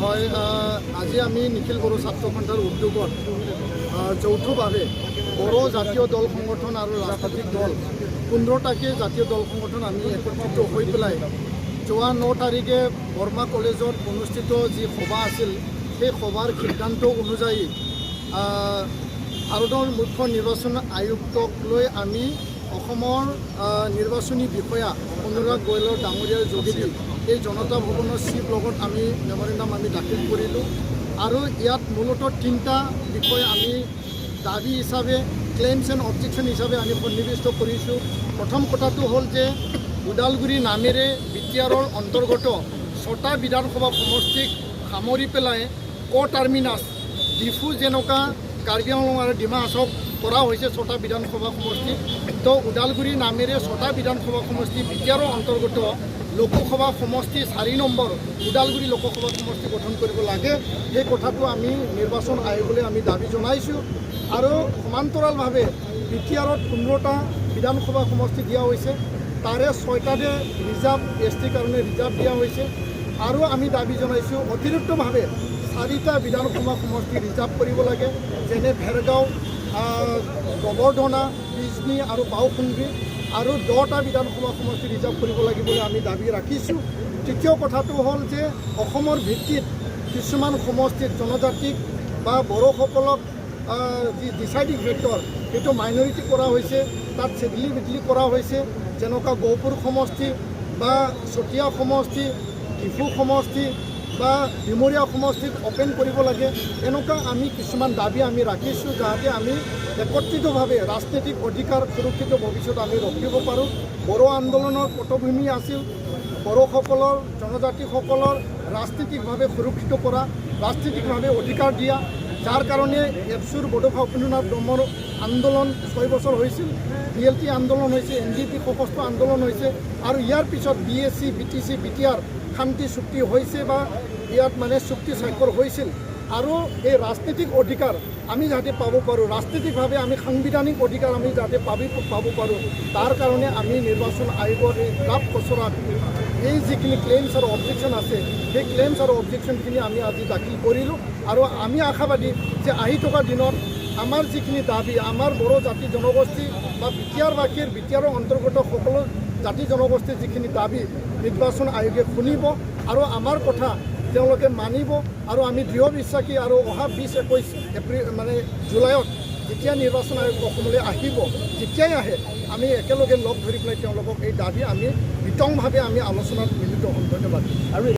হয় আজি আমি নিখিল বড়ো ছাত্ৰ সন্থাৰ উদ্যোগত যৌথভাৱে বড়ো জাতীয় দল সংগঠন আৰু ৰাজনৈতিক দল 15টাকে জাতীয় দল সংগঠন আমি একত্ৰিত হৈ পেলাই যোৱা 9 তাৰিখে বৰ্মা কলেজত অনুষ্ঠিত যি সভা আছিল সেই সভাৰ সিদ্ধান্ত অনুযায়ী ভাৰতৰ মুখ্য নিৰ্বাচন আয়ুক্তক লৈ আমি অসমৰ নিৰ্বাচনী বিষয়া অনুৰাগ গোয়েলৰ ডাঙৰীয়াৰ যোগেদি এই জনতা ভৱনৰ চিফ লগত আমি মেমৰেণ্ডাম আমি দাখিল কৰিলোঁ আৰু ইয়াত মূলতঃ 3টা বিষয় আমি দাবী হিচাপে ক্লেইমছ এণ্ড অবজেকশ্যন হিচাপে আমি সন্নিৱিষ্ট কৰিছোঁ। প্ৰথম কথাটো হ'ল যে ওদালগুৰি নামেৰে বিটিআৰৰ অন্তৰ্গত 6টা বিধানসভা সমষ্টিক সামৰি পেলাই টাৰ্মিনাছ ডিফু যেনেকুৱা কাৰ্বি আংলং আৰু ডিমা হাছাও কৰা হৈছে 6টা বিধানসভা সমষ্টি। তো ওদালগুৰি নামেৰে 6টা বিধানসভা সমষ্টি বিটিআৰৰ অন্তৰ্গত লোকসভা সমষ্টি 4 নম্বৰ ওদালগুৰি লোকসভা সমষ্টি গঠন কৰিব লাগে, সেই কথাটো আমি নিৰ্বাচন আয়োগলৈ আমি দাবী জনাইছোঁ। আৰু সমান্তৰালভাৱে বিটিআৰত 15টা বিধানসভা সমষ্টি দিয়া হৈছে, তাৰে 6টাতে ৰিজাৰ্ভ এছটিৰ কাৰণে ৰিজাৰ্ভ দিয়া হৈছে। আৰু আমি দাবী জনাইছোঁ অতিৰিক্তভাৱে 4টা বিধানসভা সমষ্টি ৰিজাৰ্ভ কৰিব লাগে, যেনে ভেৰগাঁও, গোবৰ্ধনা, বিজনী আৰু বাওসুংগ্ৰী, আৰু 10টা বিধানসভা সমষ্টি ৰিজাৰ্ভ কৰিব লাগে বুলি আমি দাবী ৰাখিছোঁ। তৃতীয় কথাটো হ'ল যে অসমৰ ভিত্তিত কিছুমান সমষ্টিত জনজাতিক বা বড়োসকলক যি ডিচাইডিং ফেক্টৰ সেইটো মাইনৰিটি কৰা হৈছে, তাত চেডলি বেদলি কৰা হৈছে, যেনেকুৱা গহপুৰ সমষ্টি বা চতিয়া সমষ্টি, ডিফু সমষ্টি বা ডিমৰীয়া সমষ্টিত অপেন কৰিব লাগে। এনেকুৱা আমি কিছুমান দাবী আমি ৰাখিছোঁ, যাতে আমি একত্ৰিতভাৱে ৰাজনৈতিক অধিকাৰ সুৰক্ষিত ভৱিষ্যত আমি ৰখিব পাৰোঁ। বড়ো আন্দোলনৰ পটভূমি আছিল বড়োসকলৰ, জনজাতিসকলৰ ৰাজনৈতিকভাৱে সুৰক্ষিত কৰা, ৰাজনৈতিকভাৱে অধিকাৰ দিয়া, যাৰ কাৰণে এপচুৰ বডোফা উপেন্দ্ৰনাথ ব্ৰহ্মৰ আন্দোলন 6 বছৰ হৈছিল, BLT আন্দোলন হৈছে, NDP সশস্ত্ৰ আন্দোলন হৈছে, আৰু ইয়াৰ পিছত BSC, BTC, BTR শান্তি চুক্তি হৈছে বা ইয়াত মানে চুক্তি স্বাক্ষৰ হৈছিল। আৰু এই ৰাজনৈতিক অধিকাৰ আমি যাতে পাব পাৰোঁ, ৰাজনৈতিকভাৱে আমি সাংবিধানিক অধিকাৰ আমি যাতে পাব পাৰোঁ, তাৰ কাৰণে আমি নিৰ্বাচন আয়োগৰ এই ড্ৰাফ্ট খচৰাত এই যিখিনি ক্লেইমছ আৰু অবজেকশ্যন আছে সেই ক্লেইমছ আৰু অবজেকশ্যনখিনি আমি আজি দাখিল কৰিলোঁ। আৰু আমি আশাবাদী যে আহি থকা দিনত আমাৰ যিখিনি দাবী, আমাৰ বড়ো জাতি জনগোষ্ঠী বা বিটিআৰৰ অন্তৰ্গত সকলো জাতি জনগোষ্ঠীৰ যিখিনি দাবী নিৰ্বাচন আয়োগে শুনিব আৰু আমাৰ কথা তেওঁলোকে মানিব। আৰু আমি দৃঢ় বিশ্বাসী আৰু অহা 20-21 এপ্ৰিল মানে জুলাইত যেতিয়া নিৰ্বাচন আয়োগ অসমলৈ আহিব, যেতিয়াই আহে আমি একেলগে লগ ধৰি পেলাই তেওঁলোকক এই দাবী আমি বিতংভাৱে আমি আলোচনাত মিলিত হ'ম। ধন্যবাদ। আৰু